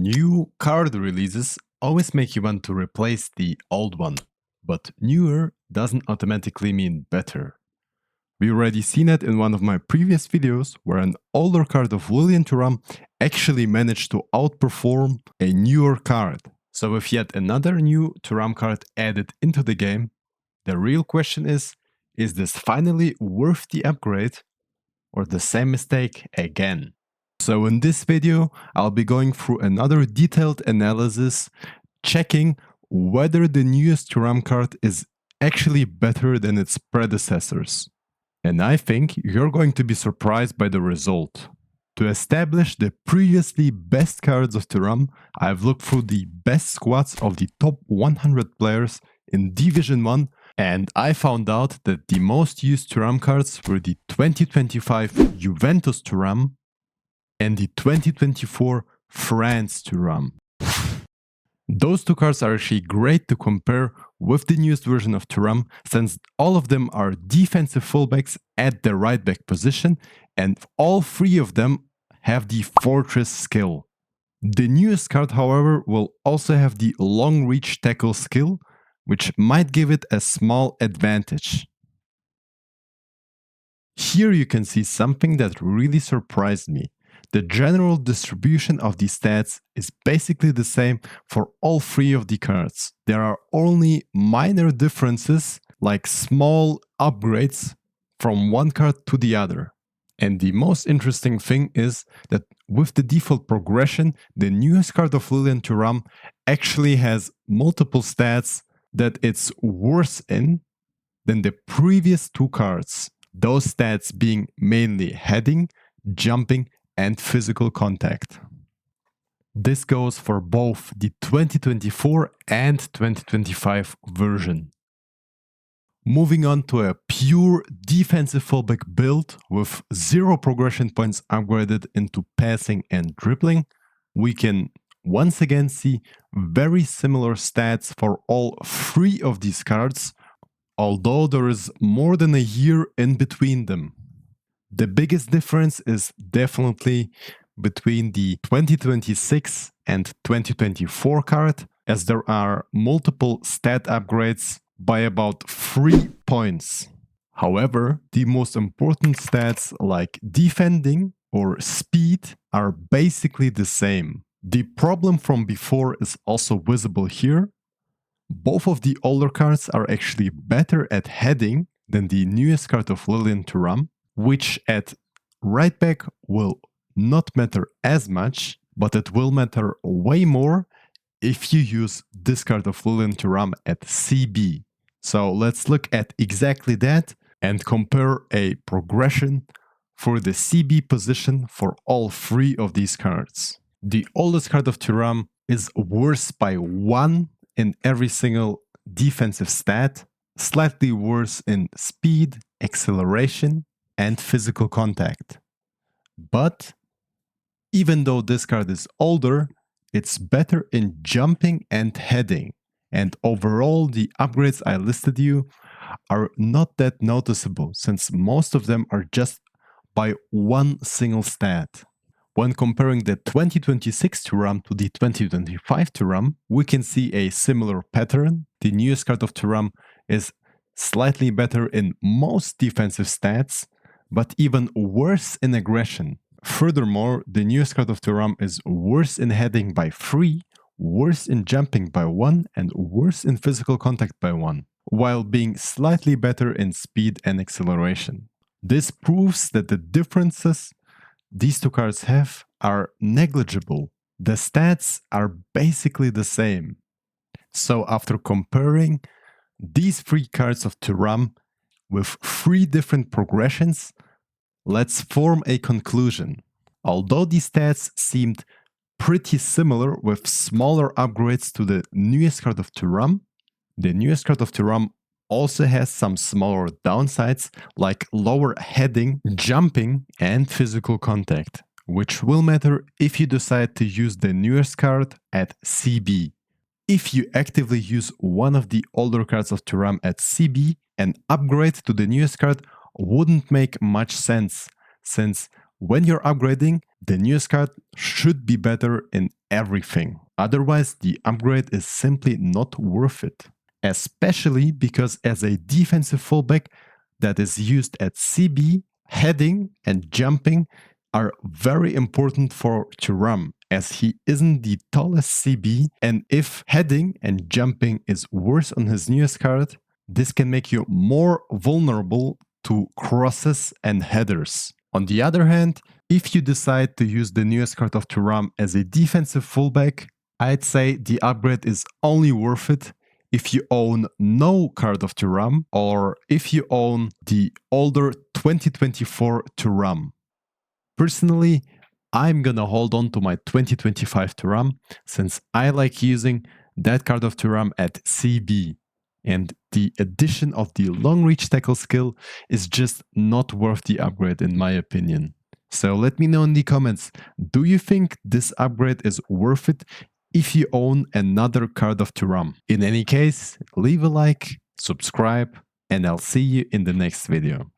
New card releases always make you want to replace the old one, but newer doesn't automatically mean better. We already seen it in one of my previous videos where an older card of Thuram actually managed to outperform a newer card. So with yet another new Thuram card added into the game, the real question is this finally worth the upgrade or the same mistake again? So in this video, I'll be going through another detailed analysis, checking whether the newest Thuram card is actually better than its predecessors. And I think you're going to be surprised by the result. To establish the previously best cards of Thuram, I've looked through the best squads of the top 100 players in Division 1, and I found out that the most used Thuram cards were the 2025 Juventus Thuram and the 2024 France Thuram. Those two cards are actually great to compare with the newest version of Thuram, since all of them are defensive fullbacks at the right back position, and all three of them have the Fortress skill. The newest card, however, will also have the long reach tackle skill, which might give it a small advantage. Here you can see something that really surprised me. The general distribution of the stats is basically the same for all three of the cards. There are only minor differences, like small upgrades from one card to the other. And the most interesting thing is that with the default progression, the newest card of Thuram actually has multiple stats that it's worse in than the previous two cards. Those stats being mainly heading, jumping, and physical contact. This goes for both the 2024 and 2025 version. Moving on to a pure defensive fullback build with 0 progression points upgraded into passing and dribbling, we can once again see very similar stats for all three of these cards, although there is more than a year in between them. The biggest difference is definitely between the 2026 and 2024 card, as there are multiple stat upgrades by about 3 points. However, the most important stats like defending or speed are basically the same. The problem from before is also visible here. Both of the older cards are actually better at heading than the newest card of Thuram, which at right back will not matter as much, but it will matter way more if you use this card of Thuram at CB. So let's look at exactly that and compare a progression for the CB position for all three of these cards. The oldest card of Thuram is worse by 1 in every single defensive stat, slightly worse in speed, acceleration, and physical contact. But even though this card is older, it's better in jumping and heading. And overall, the upgrades I listed you are not that noticeable, since most of them are just by one single stat. When comparing the 2026 Thuram to the 2025 Thuram, we can see a similar pattern. The newest card of Thuram is slightly better in most defensive stats, but even worse in aggression. Furthermore, the newest card of Thuram is worse in heading by 3, worse in jumping by 1, and worse in physical contact by 1, while being slightly better in speed and acceleration. This proves that the differences these two cards have are negligible. The stats are basically the same. So after comparing these three cards of Thuram with 3 different progressions, let's form a conclusion. Although these stats seemed pretty similar with smaller upgrades to the newest card of Thuram, the newest card of Thuram also has some smaller downsides like lower heading, jumping, and physical contact, which will matter if you decide to use the newest card at CB. If you actively use one of the older cards of Thuram at CB, an upgrade to the newest card wouldn't make much sense, since when you're upgrading, the newest card should be better in everything. Otherwise, the upgrade is simply not worth it. Especially because as a defensive fullback that is used at CB, heading and jumping are very important for Thuram, as he isn't the tallest CB, and if heading and jumping is worse on his newest card, this can make you more vulnerable to crosses and headers. On the other hand, if you decide to use the newest card of Thuram as a defensive fullback, I'd say the upgrade is only worth it if you own no card of Thuram or if you own the older 2024 Thuram. Personally, I'm gonna hold on to my 2025 Thuram since I like using that card of Thuram at CB. And the addition of the long reach tackle skill is just not worth the upgrade in my opinion. So let me know in the comments, do you think this upgrade is worth it if you own another card of Thuram? In any case, leave a like, subscribe, and I'll see you in the next video.